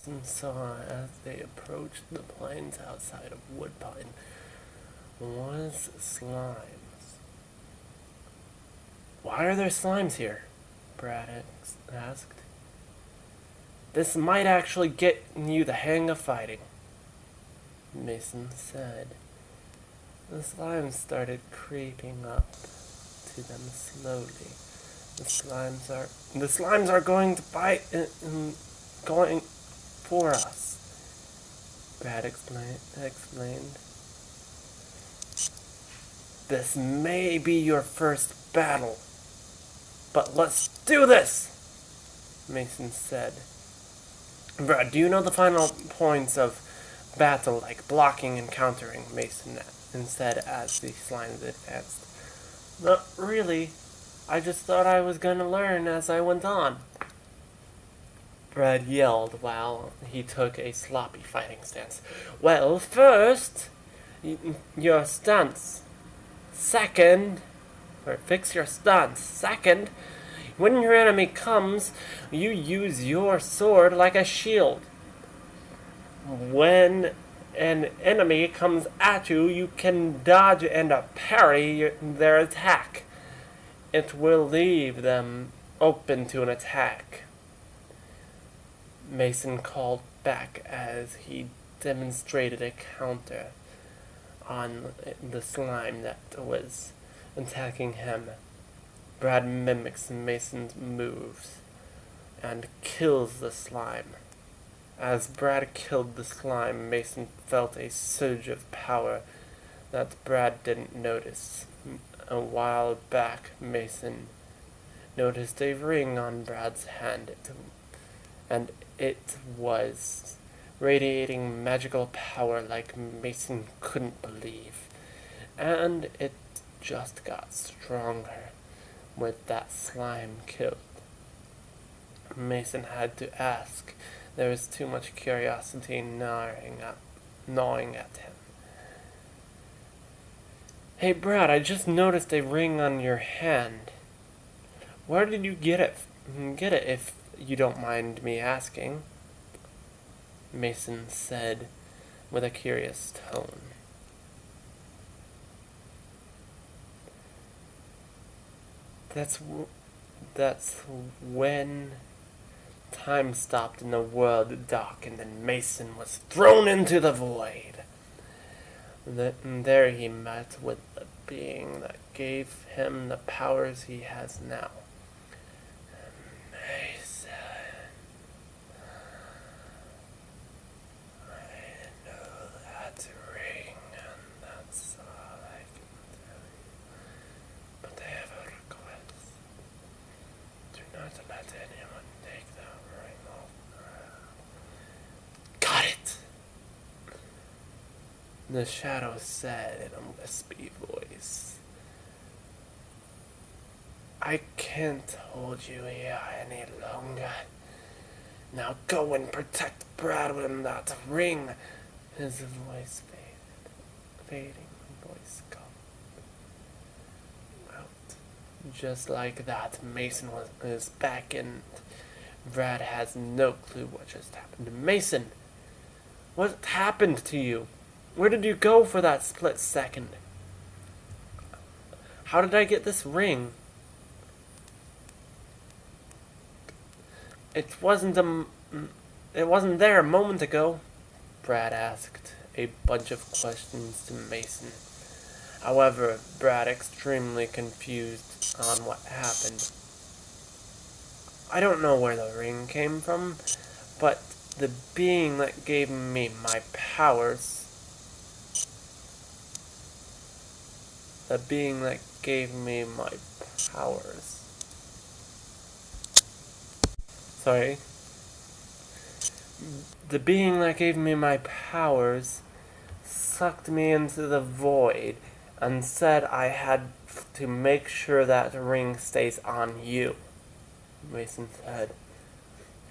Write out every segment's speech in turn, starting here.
Mason saw as they approached the plains outside of Woodpine was slimes. Why are there slimes here? Brad asked. This might actually get you the hang of fighting, Mason said. The slimes started creeping up to them slowly. The slimes are going to bite and going for us, Brad explained. This may be your first battle, but let's do this, Mason said. Brad, do you know the final points of battle, like blocking and countering? Mason said as the slimes advanced. Not really. I just thought I was gonna learn as I went on, Brad yelled while he took a sloppy fighting stance. Well, first, your stance. Second, or fix your stance. Second, when your enemy comes, you use your sword like a shield. When an enemy comes at you, you can dodge and parry their attack. It will leave them open to an attack, Mason called back as he demonstrated a counter on the slime that was attacking him. Brad mimics Mason's moves and kills the slime. As Brad killed the slime, Mason felt a surge of power that Brad didn't notice. A while back, Mason noticed a ring on Brad's hand, and it was radiating magical power like Mason couldn't believe. And it just got stronger with that slime killed. Mason had to ask. There was too much curiosity gnawing at him. Hey Brad, I just noticed a ring on your hand. Where did you get it? If you don't mind me asking, Mason said with a curious tone. That's when time stopped and the world darkened and Mason was thrown into the void. There he met with the being that gave him the powers he has now. Mason, I know that ring, and that's all I can tell you. But I have a request. Do not let anyone take that ring off. Got it! The shadow said in a wispy voice. I can't hold you here any longer. Now go and protect Brad with that ring. His voice fading voice gone out. Just like that, Mason is back in. Brad has no clue what just happened. Mason, what happened to you? Where did you go for that split second? How did I get this ring? It wasn't there a moment ago, Brad asked a bunch of questions to Mason. However, Brad extremely confused on what happened. I don't know where the ring came from, but the being that gave me my powers, Sorry. The being that gave me my powers sucked me into the void and said I had to make sure that ring stays on you, Mason said.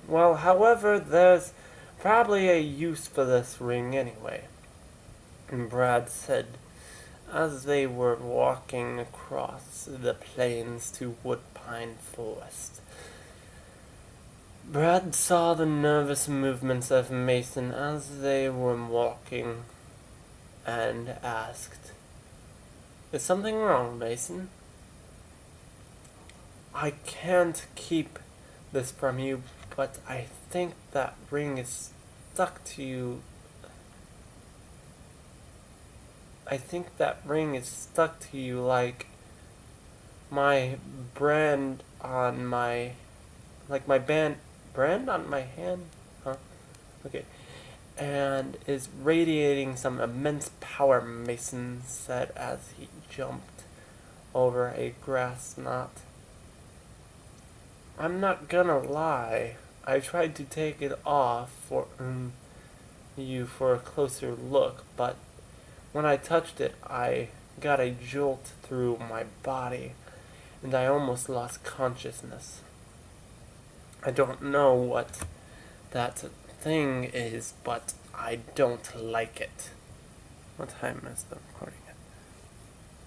Well, however, there's probably a use for this ring anyway, Brad said as they were walking across the plains to Woodpine Forest. Brad saw the nervous movements of Mason as they were walking and asked, "Is something wrong, Mason?" "I can't keep this from you, but I think that ring is stuck to you. I think that ring is stuck to you like my brand on my, brand on my hand? Huh? Okay. And is radiating some immense power," Mason said as he jumped over a grass knot. "I'm not gonna lie. I tried to take it off for you for a closer look, but when I touched it, I got a jolt through my body, and I almost lost consciousness. I don't know what that thing is, but I don't like it." What time is the recording at?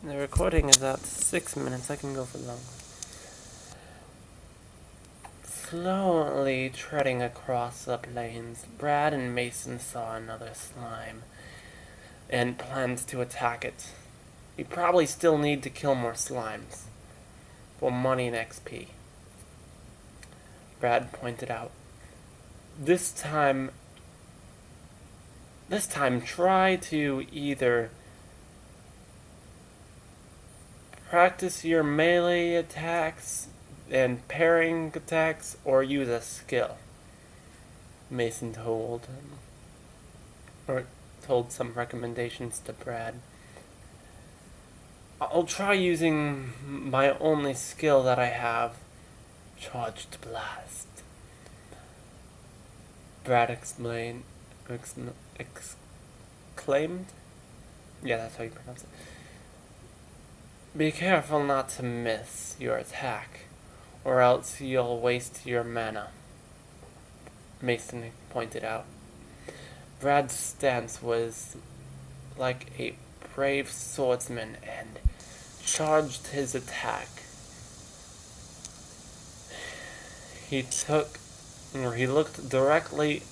The recording is at 6 minutes. I can go for longer. Slowly treading across the plains, Brad and Mason saw another slime and planned to attack it. "We probably still need to kill more slimes for money and XP," Brad pointed out. This time try to either practice your melee attacks and parrying attacks or use a skill," Mason told some recommendations to Brad. "I'll try using my only skill that I have, Charged Blast," Brad exclaimed. Yeah, that's how you pronounce it. "Be careful not to miss your attack, or else you'll waste your mana," Mason pointed out. Brad's stance was like a brave swordsman and charged his attack. He looked directly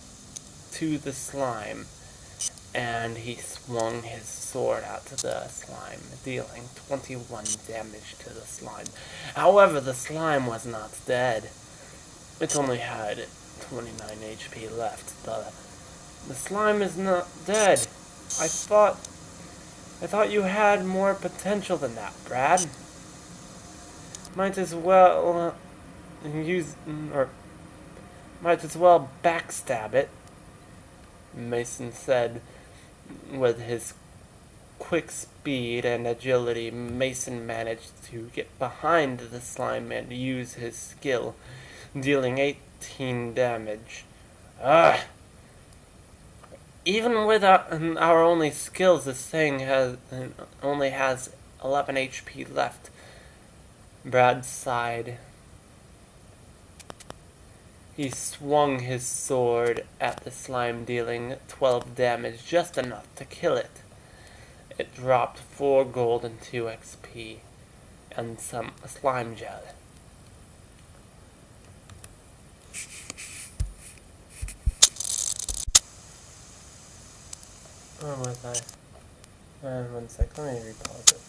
to the slime, and he swung his sword at the slime, dealing 21 damage to the slime. However, the slime was not dead. It only had 29 HP left. The slime is not dead. I thought you had more potential than that, Brad. Might as well backstab it," Mason said. With his quick speed and agility, Mason managed to get behind the slime and use his skill, dealing 18 damage. Ugh! "Even with our only skills, this thing only has 11 HP left," Brad sighed. He swung his sword at the slime, dealing 12 damage, just enough to kill it. It dropped 4 gold and 2 XP, and some slime gel. Where was I? 1 sec, let me repause it.